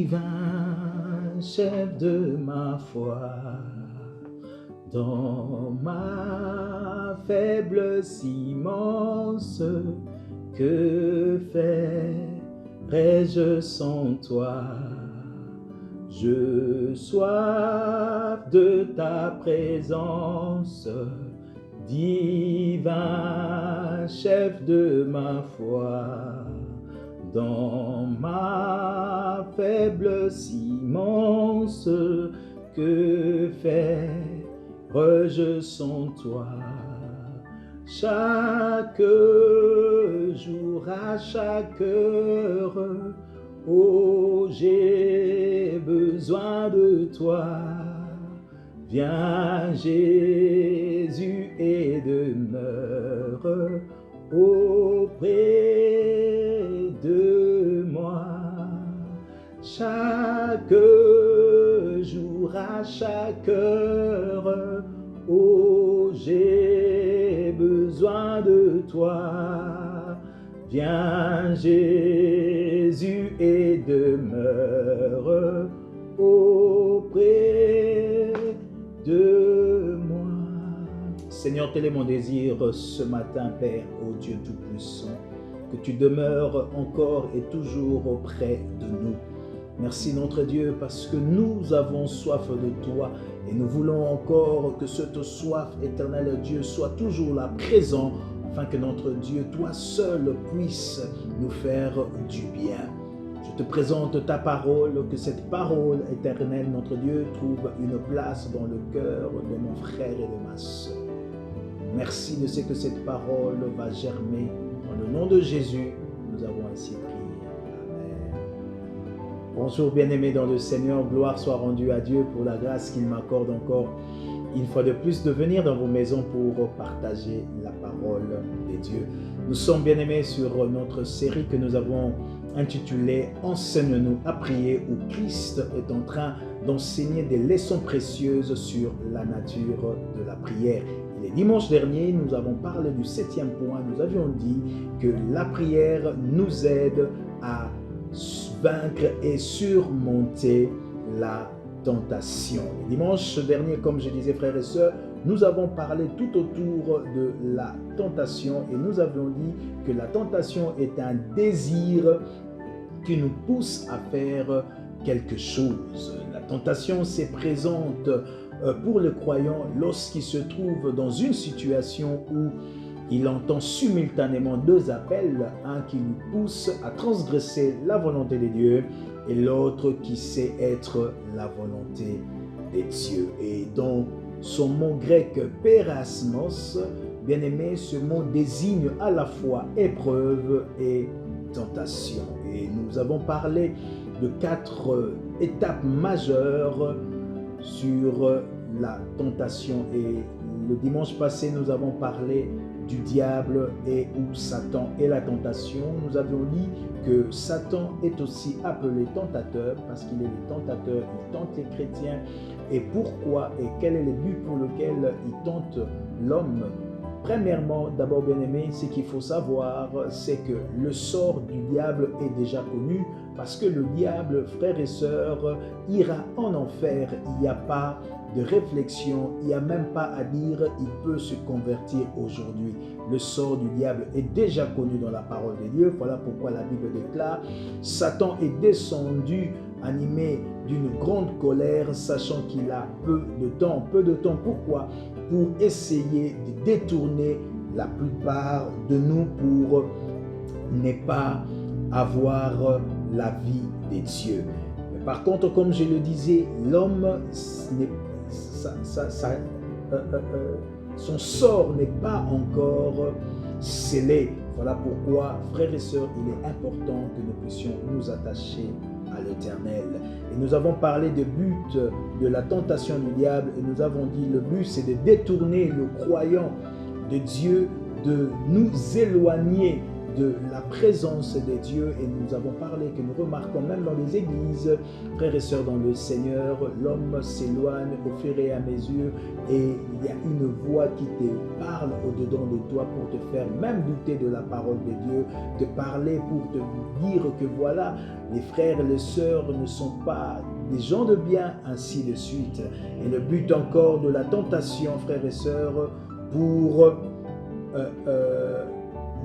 divin chef de ma foi, dans ma faiblesse immense, que ferais-je sans toi? Je soif de ta présence, divin chef de ma foi. Dans ma faiblesse immense, que ferais-je sans toi? Chaque jour, à chaque heure, oh, j'ai besoin de toi. Viens Jésus et demeure auprès de moi. Chaque jour, à chaque heure, oh, j'ai besoin de toi. Viens Jésus et demeure auprès de moi. Seigneur, tel est mon désir ce matin, Père, ô Dieu Tout-Puissant, que tu demeures encore et toujours auprès de nous. Merci notre Dieu, parce que nous avons soif de toi et nous voulons encore que cette soif, éternel Dieu, soit toujours là, présent, afin que notre Dieu, toi seul, puisse nous faire du bien. Je te présente ta parole, que cette parole éternelle, notre Dieu, trouve une place dans le cœur de mon frère et de ma sœur. Merci de ce que cette parole va germer. Dans le nom de Jésus, nous avons ainsi prié. Amen. Bonjour bien-aimés dans le Seigneur, gloire soit rendue à Dieu pour la grâce qu'il m'accorde encore une fois de plus de venir dans vos maisons pour partager la parole de Dieu. Nous sommes bien-aimés sur notre série que nous avons intitulée « Enseigne-nous à prier » où Christ est en train d'enseigner des leçons précieuses sur la nature de la prière. Et les dimanches derniers, nous avons parlé du 7e point. Nous avions dit que la prière nous aide à vaincre et surmonter la tentation. Le dimanche dernier, comme je disais, frères et sœurs, nous avons parlé tout autour de la tentation et nous avions dit que la tentation est un désir qui nous pousse à faire quelque chose. La tentation se présente pour le croyant lorsqu'il se trouve dans une situation où il entend simultanément deux appels, un qui lui pousse à transgresser la volonté de Dieu et l'autre qui sait être la volonté de Dieu. Et dans son mot grec pérasmos, bien-aimé, ce mot désigne à la fois épreuve et tentation. Et nous avons parlé de 4 étapes majeures sur la tentation. Et le dimanche passé, nous avons parlé du diable et où Satan est la tentation. Nous avions dit que Satan est aussi appelé tentateur parce qu'il est le tentateur, il tente les chrétiens. Et pourquoi et quel est le but pour lequel il tente l'homme? Premièrement, d'abord bien-aimé, ce qu'il faut savoir, c'est que le sort du diable est déjà connu parce que le diable, frères et sœurs, ira en enfer. Il n'y a pas de réflexion, il n'y a même pas à dire il peut se convertir aujourd'hui. Le sort du diable est déjà connu dans la parole de Dieu. Voilà pourquoi la Bible déclare: Satan est descendu animé d'une grande colère, sachant qu'il a peu de temps. Peu de temps, pourquoi? Pour essayer de détourner la plupart de nous pour ne pas avoir la vie des dieux. Mais par contre, comme je le disais, l'homme, son sort n'est pas encore scellé. Voilà pourquoi, frères et sœurs, il est important que nous puissions nous attacher à l'Éternel. Et nous avons parlé du but de la tentation du diable et nous avons dit le but c'est de détourner le croyant de Dieu, de nous éloigner de la présence des dieux et nous avons parlé, que nous remarquons même dans les églises, frères et sœurs dans le Seigneur, l'homme s'éloigne au fur et à mesure et il y a une voix qui te parle au-dedans de toi pour te faire même douter de la parole de Dieu, te parler pour te dire que voilà, les frères et les sœurs ne sont pas des gens de bien, ainsi de suite. Et le but encore de la tentation, frères et sœurs, pour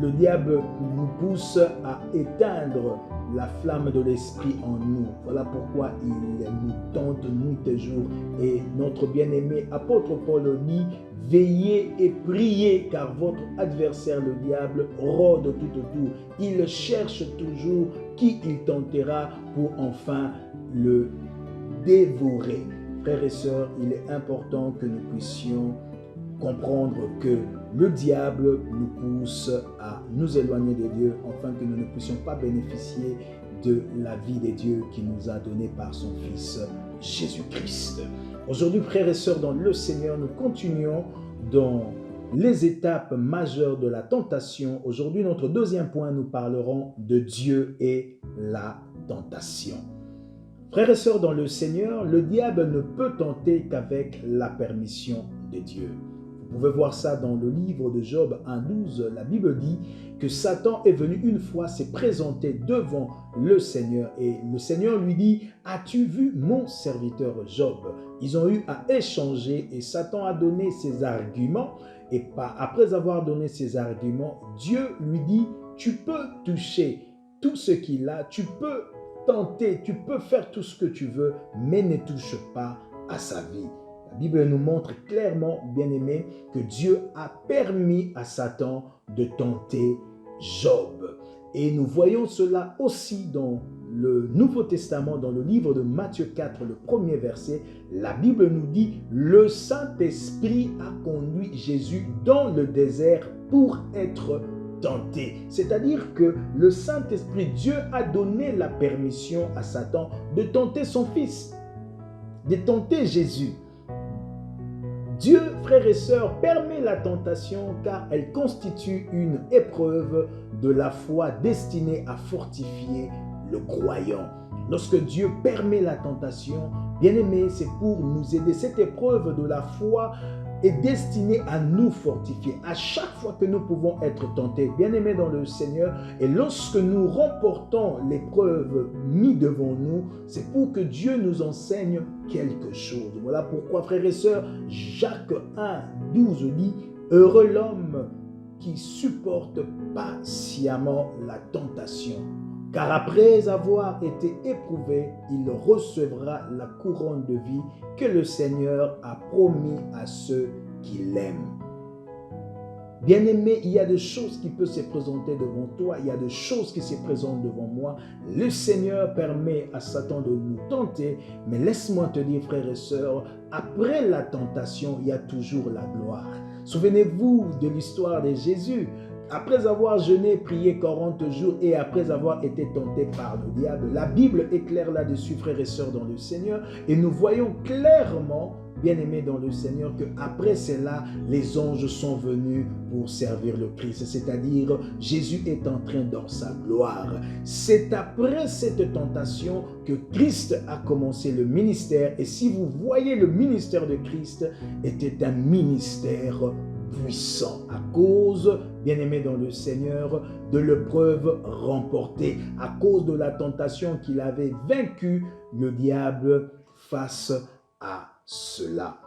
le diable nous pousse à éteindre la flamme de l'esprit en nous. Voilà pourquoi il nous tente nuit et jour. Et notre bien-aimé apôtre Paul dit, veillez et priez, car votre adversaire le diable rôde tout autour. Il cherche toujours qui il tentera pour enfin le dévorer. Frères et sœurs, il est important que nous puissions comprendre que le diable nous pousse à nous éloigner de Dieu, afin que nous ne puissions pas bénéficier de la vie de Dieu qui nous a donnée par son Fils Jésus-Christ. Aujourd'hui, frères et sœurs, dans le Seigneur, nous continuons dans les étapes majeures de la tentation. Aujourd'hui, notre deuxième point, nous parlerons de Dieu et la tentation. Frères et sœurs, dans le Seigneur, le diable ne peut tenter qu'avec la permission de Dieu. Vous pouvez voir ça dans le livre de Job 1,12. La Bible dit que Satan est venu une fois se présenter devant le Seigneur. Et le Seigneur lui dit, « As-tu vu mon serviteur Job ?» Ils ont eu à échanger et Satan a donné ses arguments. Et après avoir donné ses arguments, Dieu lui dit, « Tu peux toucher tout ce qu'il a, tu peux tenter, tu peux faire tout ce que tu veux, mais ne touche pas à sa vie. » La Bible nous montre clairement, bien-aimés, que Dieu a permis à Satan de tenter Job. Et nous voyons cela aussi dans le Nouveau Testament, dans le livre de Matthieu 4, le premier verset. La Bible nous dit, le Saint-Esprit a conduit Jésus dans le désert pour être tenté. C'est-à-dire que le Saint-Esprit, Dieu a donné la permission à Satan de tenter son Fils, de tenter Jésus. Dieu, frères et sœurs, permet la tentation car elle constitue une épreuve de la foi destinée à fortifier le croyant. Lorsque Dieu permet la tentation, bien-aimés, c'est pour nous aider. Cette épreuve de la foi est destinée à nous fortifier. À chaque fois que nous pouvons être tentés, bien-aimés dans le Seigneur, et lorsque nous remportons l'épreuve mise devant nous, c'est pour que Dieu nous enseigne quelque chose. Voilà pourquoi, frères et sœurs, Jacques 1,12 dit, « Heureux l'homme qui supporte patiemment la tentation, car après avoir été éprouvé, il recevra la couronne de vie que le Seigneur a promis à ceux qui l'aiment. » Bien-aimé, il y a des choses qui peuvent se présenter devant toi, il y a des choses qui se présentent devant moi. Le Seigneur permet à Satan de nous tenter, mais laisse-moi te dire, frères et sœurs, après la tentation, il y a toujours la gloire. Souvenez-vous de l'histoire de Jésus. Après avoir jeûné, prié 40 jours et après avoir été tenté par le diable, la Bible est claire là-dessus, frères et sœurs, dans le Seigneur. Et nous voyons clairement, bien-aimés dans le Seigneur, qu'après cela, les anges sont venus pour servir le Christ. C'est-à-dire, Jésus est entré dans sa gloire. C'est après cette tentation que Christ a commencé le ministère. Et si vous voyez, le ministère de Christ était un ministère puissant à cause, bien-aimé dans le Seigneur, de l'épreuve remportée, à cause de la tentation qu'il avait vaincu le diable face à cela.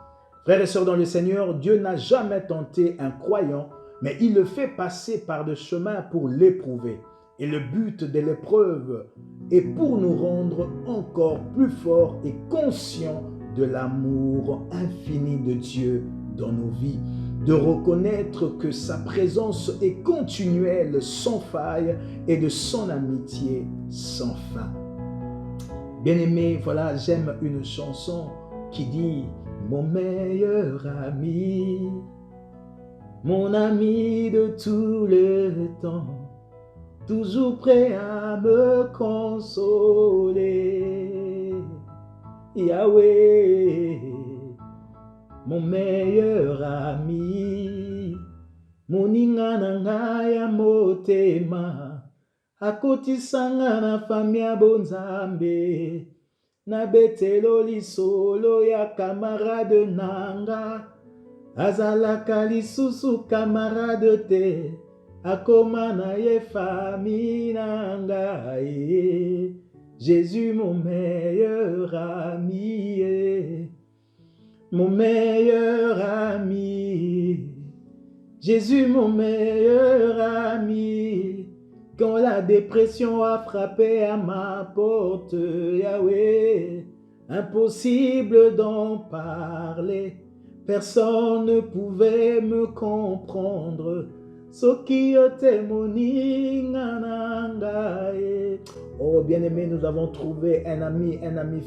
Frères et sœurs dans le Seigneur, Dieu n'a jamais tenté un croyant, mais il le fait passer par des chemins pour l'éprouver. Et le but de l'épreuve est pour nous rendre encore plus forts et conscients de l'amour infini de Dieu dans nos vies, de reconnaître que sa présence est continuelle, sans faille, et de son amitié sans fin. Bien-aimé, voilà, j'aime une chanson qui dit « Mon meilleur ami, mon ami de tous les temps, toujours prêt à me consoler, Yahweh, mon meilleur ami, moninga na ngai ya motema, akotisanga na fami ya bonzambe, na betelo lisolo ya kamarade nanga, azalaka lisusu kamarade te, akoma na ye fami na ngai. Jésus mon meilleur ami, mon meilleur ami, Jésus mon meilleur ami. Quand la dépression a frappé à ma porte, Yahweh, impossible d'en parler, personne ne pouvait me comprendre. Oh bien-aimé, nous avons trouvé un ami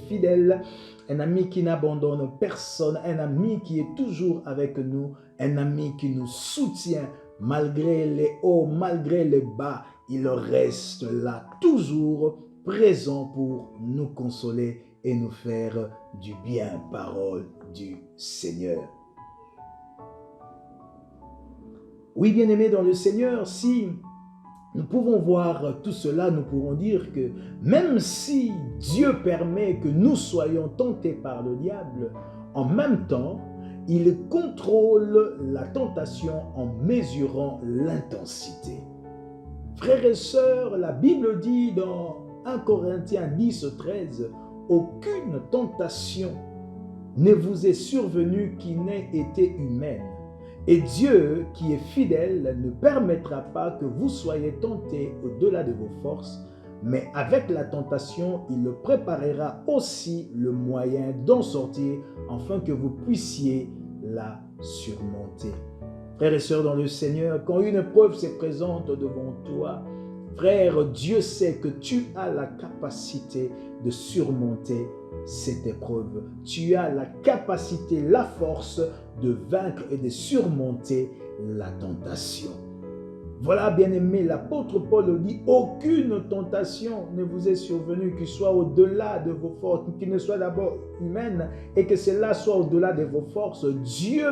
fidèle, un ami qui n'abandonne personne, un ami qui est toujours avec nous, un ami qui nous soutient malgré les hauts, malgré les bas. Il reste là, toujours présent pour nous consoler et nous faire du bien, parole du Seigneur. Oui, bien-aimés dans le Seigneur, si nous pouvons voir tout cela, nous pourrons dire que même si Dieu permet que nous soyons tentés par le diable, en même temps, il contrôle la tentation en mesurant l'intensité. Frères et sœurs, la Bible dit dans 1 Corinthiens 10, 13, « Aucune tentation ne vous est survenue qui n'ait été humaine. Et Dieu, qui est fidèle, ne permettra pas que vous soyez tentés au-delà de vos forces, mais avec la tentation, il le préparera aussi le moyen d'en sortir, afin que vous puissiez la surmonter. » Frères et sœurs dans le Seigneur, quand une épreuve se présente devant toi, frère, Dieu sait que tu as la capacité de surmonter cette épreuve. Tu as la capacité, la force de vaincre et de surmonter la tentation. Voilà, bien-aimé, l'apôtre Paul dit, aucune tentation ne vous est survenue qui soit au-delà de vos forces, qui ne soit d'abord humaine et que cela soit au-delà de vos forces. Dieu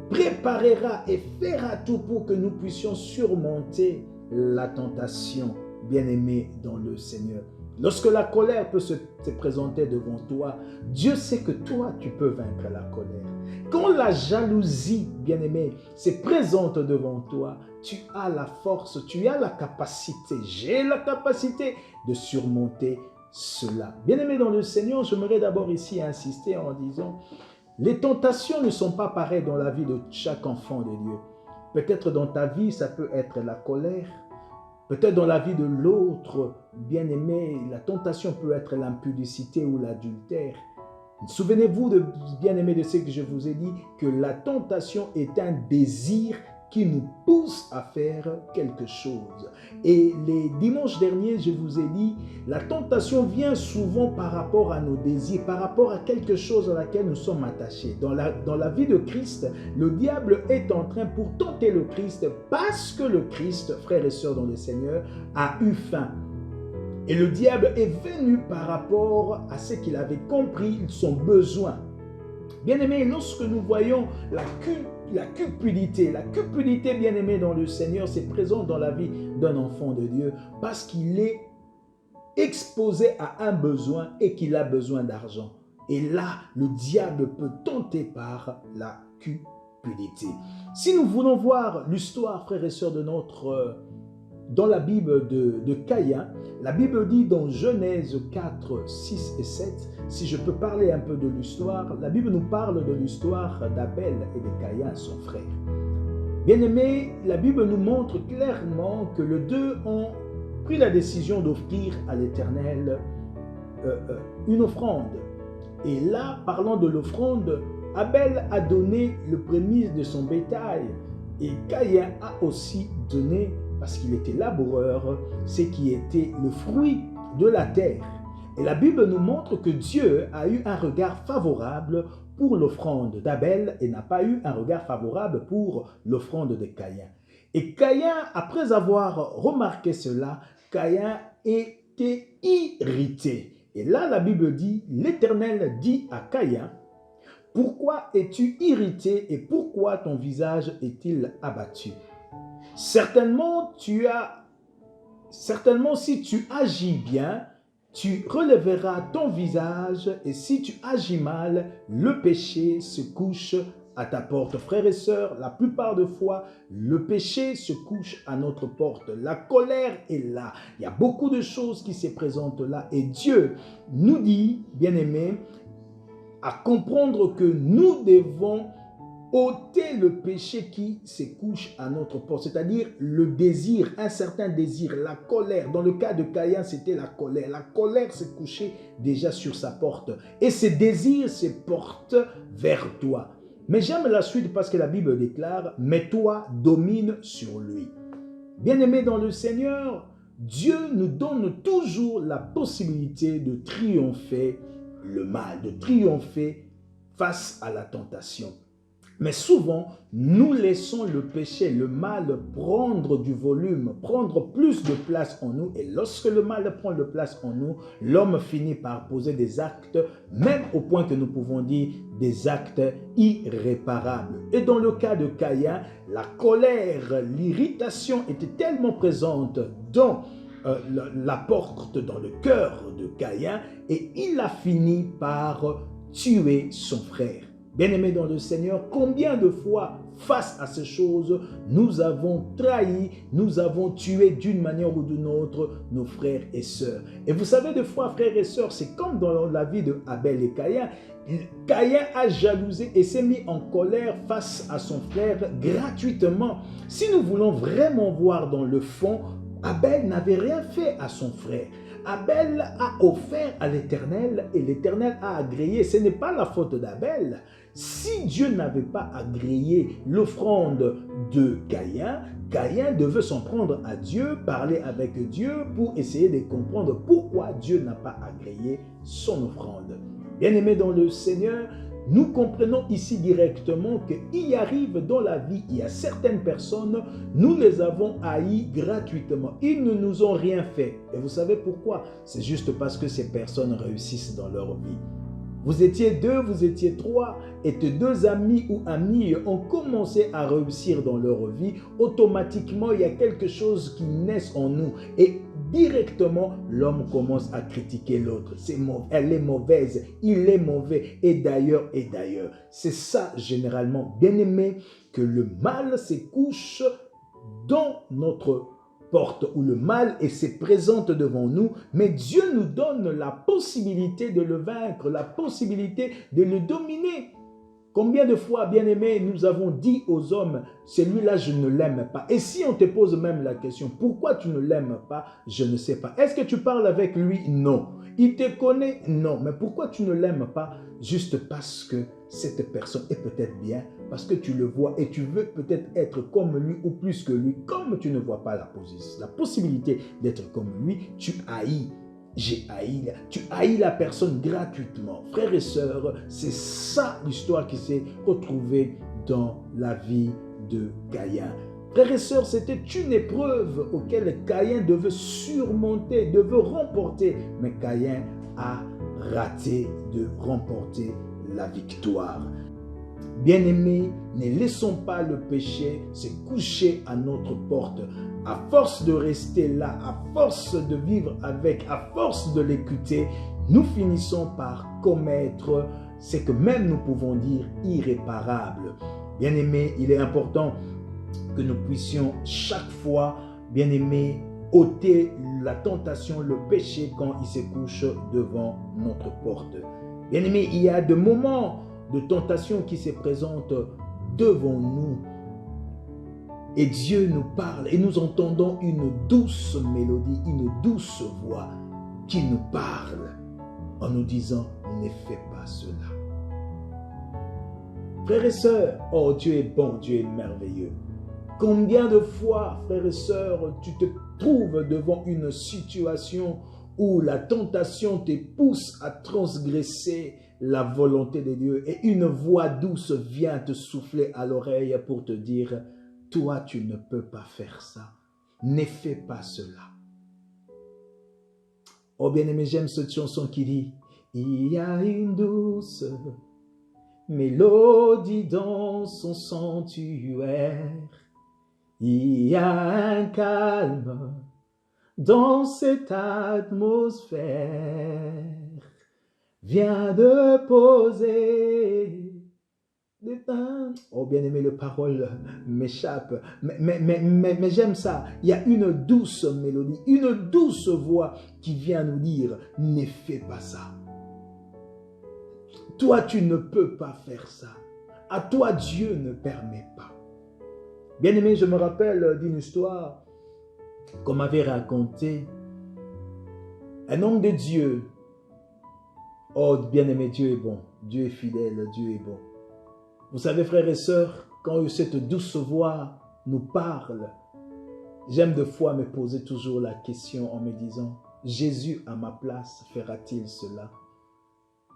préparera et fera tout pour que nous puissions surmonter la tentation, bien-aimé dans le Seigneur. Lorsque la colère peut se présenter devant toi, Dieu sait que toi, tu peux vaincre la colère. Quand la jalousie, bien-aimé, se présente devant toi, tu as la force, tu as la capacité, j'ai la capacité de surmonter cela. Bien-aimé dans le Seigneur, j'aimerais d'abord ici insister en disant, les tentations ne sont pas pareilles dans la vie de chaque enfant de Dieu. Peut-être dans ta vie, ça peut être la colère. Peut-être dans la vie de l'autre, bien-aimé, la tentation peut être l'impudicité ou l'adultère. Souvenez-vous, bien-aimé, de ce que je vous ai dit, que la tentation est un désir qui nous pousse à faire quelque chose. Et les dimanches derniers, je vous ai dit, la tentation vient souvent par rapport à nos désirs, par rapport à quelque chose à laquelle nous sommes attachés. Dans la vie de Christ, le diable est en train pour tenter le Christ parce que le Christ, frères et sœurs dans le Seigneur, a eu faim. Et le diable est venu par rapport à ce qu'il avait compris, son besoin. Bien-aimés, lorsque nous voyons la cupidité, bien-aimé dans le Seigneur, c'est présent dans la vie d'un enfant de Dieu parce qu'il est exposé à un besoin et qu'il a besoin d'argent. Et là, le diable peut tenter par la cupidité. Si nous voulons voir l'histoire, frères et sœurs, dans la Bible de Caïn, la Bible dit dans Genèse 4, 6 et 7, si je peux parler un peu de l'histoire, la Bible nous parle de l'histoire d'Abel et de Caïn, son frère. Bien-aimés, la Bible nous montre clairement que les deux ont pris la décision d'offrir à l'Éternel une offrande. Et là, parlant de l'offrande, Abel a donné le prémisse de son bétail et Caïn a aussi donné, parce qu'il était laboureur, ce qui était le fruit de la terre. Et la Bible nous montre que Dieu a eu un regard favorable pour l'offrande d'Abel et n'a pas eu un regard favorable pour l'offrande de Caïn. Et Caïn, après avoir remarqué cela, Caïn était irrité. Et là, la Bible dit, l'Éternel dit à Caïn, Pourquoi es-tu irrité et pourquoi ton visage est-il abattu? Certainement, si tu agis bien, tu relèveras ton visage et si tu agis mal, le péché se couche à ta porte. Frères et sœurs, la plupart de fois, le péché se couche à notre porte. La colère est là. Il y a beaucoup de choses qui se présentent là. Et Dieu nous dit, bien-aimés, à comprendre que nous devons ôter le péché qui se couche à notre porte, c'est-à-dire le désir, un certain désir, la colère. Dans le cas de Caïn, c'était la colère. La colère s'est couchée déjà sur sa porte. Et ce désir se porte vers toi. Mais j'aime la suite parce que la Bible déclare « Mais toi, domine sur lui ». Bien-aimés dans le Seigneur, Dieu nous donne toujours la possibilité de triompher le mal, de triompher face à la tentation. Mais souvent, nous laissons le péché, le mal prendre du volume, prendre plus de place en nous. Et lorsque le mal prend de place en nous, l'homme finit par poser des actes, même au point que nous pouvons dire des actes irréparables. Et dans le cas de Caïn, la colère, l'irritation était tellement présente dans la porte, dans le cœur de Caïn, et il a fini par tuer son frère. Bien-aimés dans le Seigneur, combien de fois, face à ces choses, nous avons trahi, nous avons tué d'une manière ou d'une autre nos frères et sœurs. Et vous savez, des fois, frères et sœurs, c'est comme dans la vie de Abel et Caïn. Caïn a jalousé et s'est mis en colère face à son frère gratuitement. Si nous voulons vraiment voir dans le fond, Abel n'avait rien fait à son frère. Abel a offert à l'Éternel et l'Éternel a agréé. Ce n'est pas la faute d'Abel. Si Dieu n'avait pas agréé l'offrande de Caïn, Caïn devait s'en prendre à Dieu, parler avec Dieu pour essayer de comprendre pourquoi Dieu n'a pas agréé son offrande. Bien-aimés dans le Seigneur, nous comprenons ici directement qu'il arrive dans la vie, il y a certaines personnes, nous les avons haïs gratuitement. Ils ne nous ont rien fait. Et vous savez pourquoi? C'est juste parce que ces personnes réussissent dans leur vie. Vous étiez 2, vous étiez 3, et tes 2 amis ou amies ont commencé à réussir dans leur vie. Automatiquement, il y a quelque chose qui naît en nous. Et directement, l'homme commence à critiquer l'autre. Elle est mauvaise, il est mauvais, et d'ailleurs, et d'ailleurs. C'est ça, généralement, bien aimé, que le mal se couche dans notre porte où le mal se présente devant nous, mais Dieu nous donne la possibilité de le vaincre, la possibilité de le dominer. Combien de fois, bien-aimés, nous avons dit aux hommes, celui-là, je ne l'aime pas. Et si on te pose même la question, pourquoi tu ne l'aimes pas? Je ne sais pas. Est-ce que tu parles avec lui? Non. Il te connaît? Non. Mais pourquoi tu ne l'aimes pas? Juste parce que cette personne est peut-être bien, parce que tu le vois et tu veux peut-être être comme lui ou plus que lui. Comme tu ne vois pas la possibilité d'être comme lui, tu haïs. Tu haïs la personne gratuitement. Frères et sœurs, c'est ça l'histoire qui s'est retrouvée dans la vie de Caïn. Frères et sœurs, c'était une épreuve auquel Caïn devait surmonter, devait remporter. Mais Caïn a raté de remporter la victoire. Bien-aimés, ne laissons pas le péché se coucher à notre porte. À force de rester là, à force de vivre avec, à force de l'écouter, nous finissons par commettre ce que même nous pouvons dire irréparable. Bien-aimés, il est important que nous puissions chaque fois, bien-aimés, ôter la tentation, le péché quand il se couche devant notre porte. Bien-aimés, il y a des moments de tentation qui se présentent devant nous. Et Dieu nous parle et nous entendons une douce mélodie, une douce voix qui nous parle en nous disant « Ne fais pas cela ». Frères et sœurs, oh Dieu est bon, Dieu est merveilleux. Combien de fois, frères et sœurs, tu te trouves devant une situation où la tentation te pousse à transgresser la volonté de Dieu et une voix douce vient te souffler à l'oreille pour te dire « Toi, tu ne peux pas faire ça. Ne fais pas cela. » Oh bien-aimé, j'aime cette chanson qui dit « Il y a une douce mélodie dans son sanctuaire. Il y a un calme dans cette atmosphère. Viens de poser des mains. Oh bien-aimé, les paroles m'échappent, mais j'aime ça. Il y a une douce mélodie, une douce voix qui vient nous dire, ne fais pas ça. Toi, tu ne peux pas faire ça. À toi, Dieu ne permet pas. Bien-aimé, je me rappelle d'une histoire qu'on m'avait racontée. Un homme de Dieu. Oh, bien-aimé, Dieu est bon. Dieu est fidèle, Dieu est bon. Vous savez, frères et sœurs, quand cette douce voix nous parle, j'aime de fois me poser toujours la question en me disant, Jésus à ma place fera-t-il cela?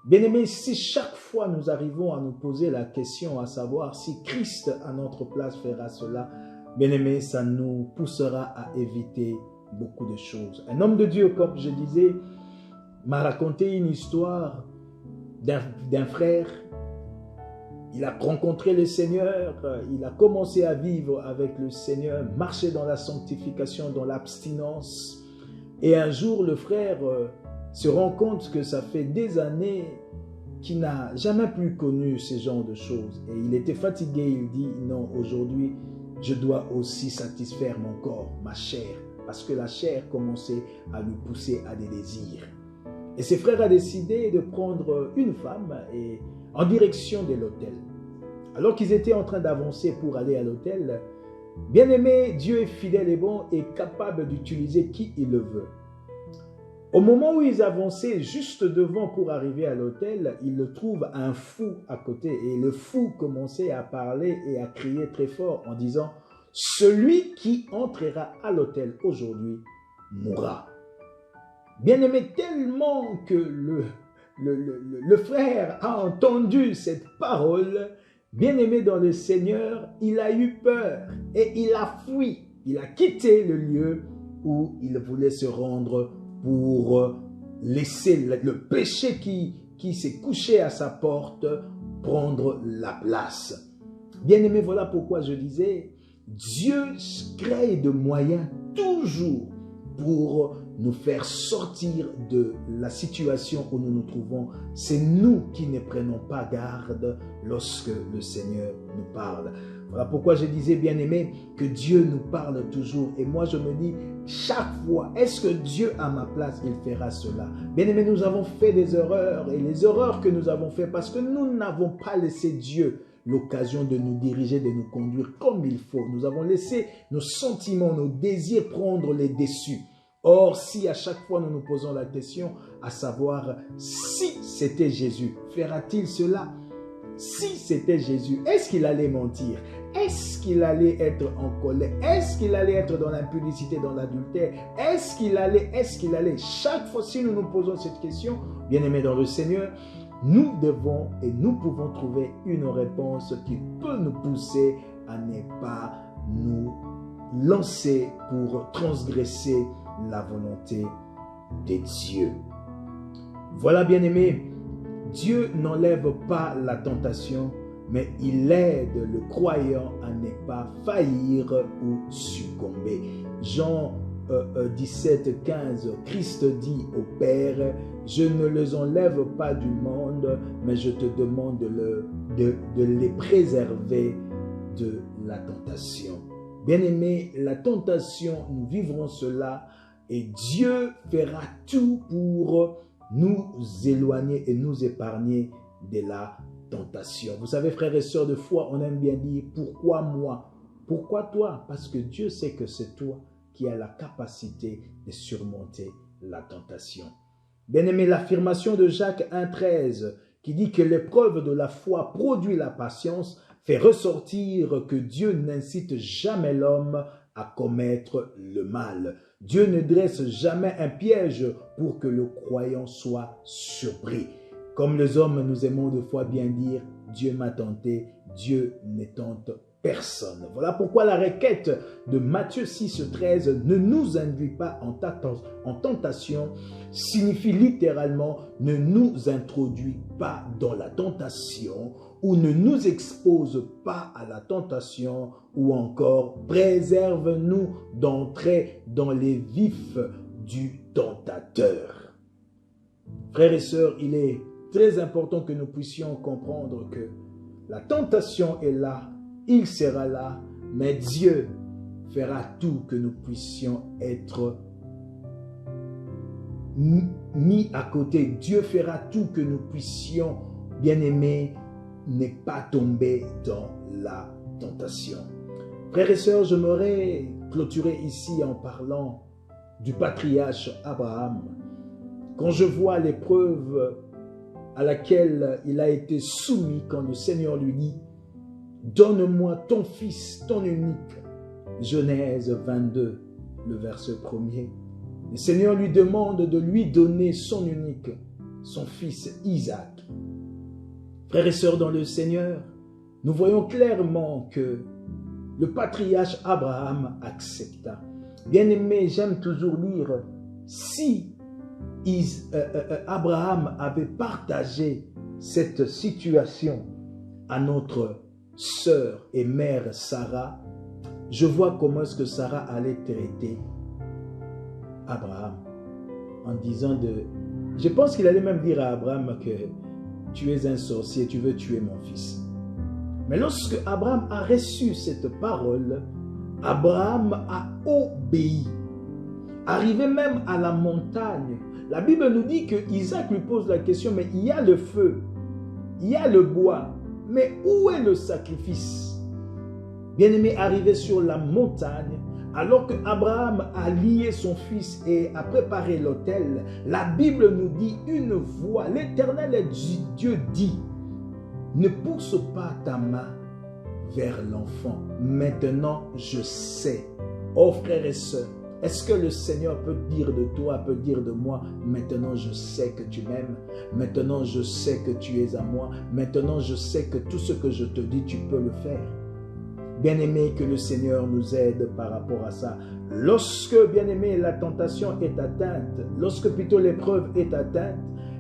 Bien-aimés, si chaque fois nous arrivons à nous poser la question à savoir si Christ à notre place fera cela, bien-aimés, ça nous poussera à éviter beaucoup de choses. Un homme de Dieu, comme je disais, m'a raconté une histoire d'un frère. Il a rencontré le Seigneur, il a commencé à vivre avec le Seigneur, marcher dans la sanctification, dans l'abstinence. Et un jour, le frère se rend compte que ça fait des années qu'il n'a jamais plus connu ce genre de choses. Et il était fatigué, il dit, non, aujourd'hui, je dois aussi satisfaire mon corps, ma chair, parce que la chair commençait à lui pousser à des désirs. Et ce frère a décidé de prendre une femme et en direction de l'autel. Alors qu'ils étaient en train d'avancer pour aller à l'autel, bien-aimé, Dieu est fidèle et bon et capable d'utiliser qui il le veut. Au moment où ils avançaient juste devant pour arriver à l'autel, ils le trouvent un fou à côté. Et le fou commençait à parler et à crier très fort en disant « Celui qui entrera à l'autel aujourd'hui mourra ». Bien-aimé, tellement que le frère a entendu cette parole, bien-aimé dans le Seigneur, il a eu peur et il a fui. Il a quitté le lieu où il voulait se rendre pour laisser le péché qui s'est couché à sa porte prendre la place. Bien-aimé, voilà pourquoi je disais, Dieu crée de moyens toujours pour nous faire sortir de la situation où nous nous trouvons. C'est nous qui ne prenons pas garde lorsque le Seigneur nous parle. Voilà pourquoi je disais, bien-aimé, que Dieu nous parle toujours. Et moi, je me dis, chaque fois, est-ce que Dieu, à ma place, il fera cela? Bien-aimé, nous avons fait des erreurs. Et les erreurs que nous avons faites, parce que nous n'avons pas laissé Dieu l'occasion de nous diriger, de nous conduire comme il faut. Nous avons laissé nos sentiments, nos désirs prendre les dessus. Or, si à chaque fois nous nous posons la question à savoir si c'était Jésus, fera-t-il cela? Si c'était Jésus, est-ce qu'il allait mentir? Est-ce qu'il allait être en colère? Est-ce qu'il allait être dans l'impudicité, dans l'adultère? Est-ce qu'il allait? Chaque fois, si nous nous posons cette question, bien-aimés dans le Seigneur, nous devons et nous pouvons trouver une réponse qui peut nous pousser à ne pas nous lancer pour transgresser la volonté de Dieu. Voilà, bien-aimés, Dieu n'enlève pas la tentation, mais il aide le croyant à ne pas faillir ou succomber. Jean 17, 15, Christ dit au Père, « Je ne les enlève pas du monde, mais je te demande de les préserver de la tentation. » Bien-aimés, la tentation, nous vivrons cela et Dieu fera tout pour nous éloigner et nous épargner de la tentation. Vous savez, frères et sœurs de foi, on aime bien dire « Pourquoi moi? Pourquoi toi? » Parce que Dieu sait que c'est toi qui as la capacité de surmonter la tentation. Bien-aimé, l'affirmation de Jacques 1,13 qui dit que l'épreuve de la foi produit la patience fait ressortir que Dieu n'incite jamais l'homme à commettre le mal. Dieu ne dresse jamais un piège pour que le croyant soit surpris. Comme les hommes, nous aimons de fois bien dire, Dieu m'a tenté, Dieu ne tente personne. Voilà pourquoi la requête de Matthieu 6,13 ne nous induit pas en tentation signifie littéralement ne nous introduit pas dans la tentation ou ne nous expose pas à la tentation ou encore préserve-nous d'entrer dans les vifs du tentateur. Frères et sœurs, il est très important que nous puissions comprendre que la tentation est là, il sera là, mais Dieu fera tout que nous puissions être mis à côté. Dieu fera tout que nous puissions, bien-aimés, ne pas tomber dans la tentation. Frères et sœurs, j'aimerais clôturer ici en parlant du patriarche Abraham. Quand je vois l'épreuve à laquelle il a été soumis quand le Seigneur lui dit « Donne-moi ton fils, ton unique ». Genèse 22, le verset 1er. Le Seigneur lui demande de lui donner son unique, son fils Isaac. Frères et sœurs dans le Seigneur, nous voyons clairement que le patriarche Abraham accepta. Bien-aimé, j'aime toujours lire, si Abraham avait partagé cette situation à notre sœur et mère Sarah, je vois comment est-ce que Sarah allait traiter Abraham en disant je pense qu'il allait même dire à Abraham que tu es un sorcier, tu veux tuer mon fils. Mais lorsque Abraham a reçu cette parole, Abraham a obéi. Arrivé même à la montagne, la Bible nous dit que Isaac lui pose la question, mais il y a le feu, il y a le bois, mais où est le sacrifice? Bien-aimé, arrivé sur la montagne, alors que Abraham a lié son fils et a préparé l'autel, la Bible nous dit une voix, l'Éternel Dieu dit, ne pousse pas ta main vers l'enfant. Maintenant, je sais. Oh frères et sœurs, est-ce que le Seigneur peut dire de toi, peut dire de moi, maintenant je sais que tu m'aimes, maintenant je sais que tu es à moi, maintenant je sais que tout ce que je te dis, tu peux le faire. Bien-aimé, que le Seigneur nous aide par rapport à ça. Lorsque, bien-aimé, la tentation est atteinte, lorsque plutôt l'épreuve est atteinte,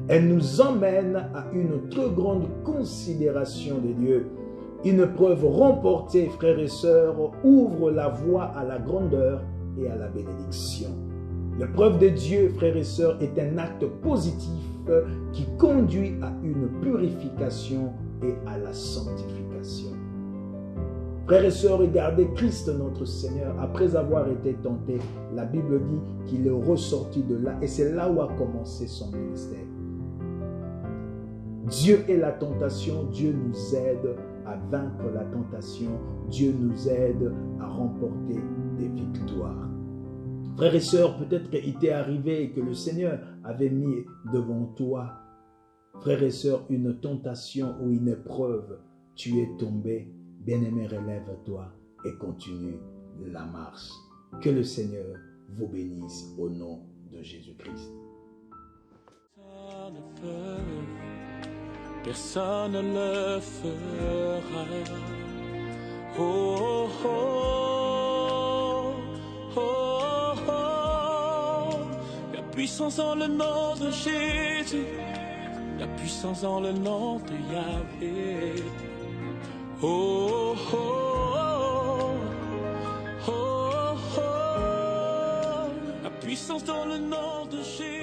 elle nous emmène à une très grande considération de Dieu. Une preuve remportée, frères et sœurs, ouvre la voie à la grandeur et à la bénédiction. L'épreuve de Dieu, frères et sœurs, est un acte positif qui conduit à une purification et à la sanctification. Frères et sœurs, regardez Christ notre Seigneur, après avoir été tenté, la Bible dit qu'il est ressorti de là et c'est là où a commencé son ministère. Dieu est la tentation, Dieu nous aide à vaincre la tentation, Dieu nous aide à remporter des victoires. Frères et sœurs, peut-être qu'il t'est arrivé que le Seigneur avait mis devant toi, frères et sœurs, une tentation ou une épreuve, tu es tombé. Bien-aimé, relève-toi et continue la marche. Que le Seigneur vous bénisse au nom de Jésus-Christ. Personne ne le fera. Oh, oh, oh, oh, oh. La puissance dans le nom de Jésus, la puissance dans le nom de Yahvé. Oh, oh, oh, oh, oh, la puissance dans le nom de Jésus.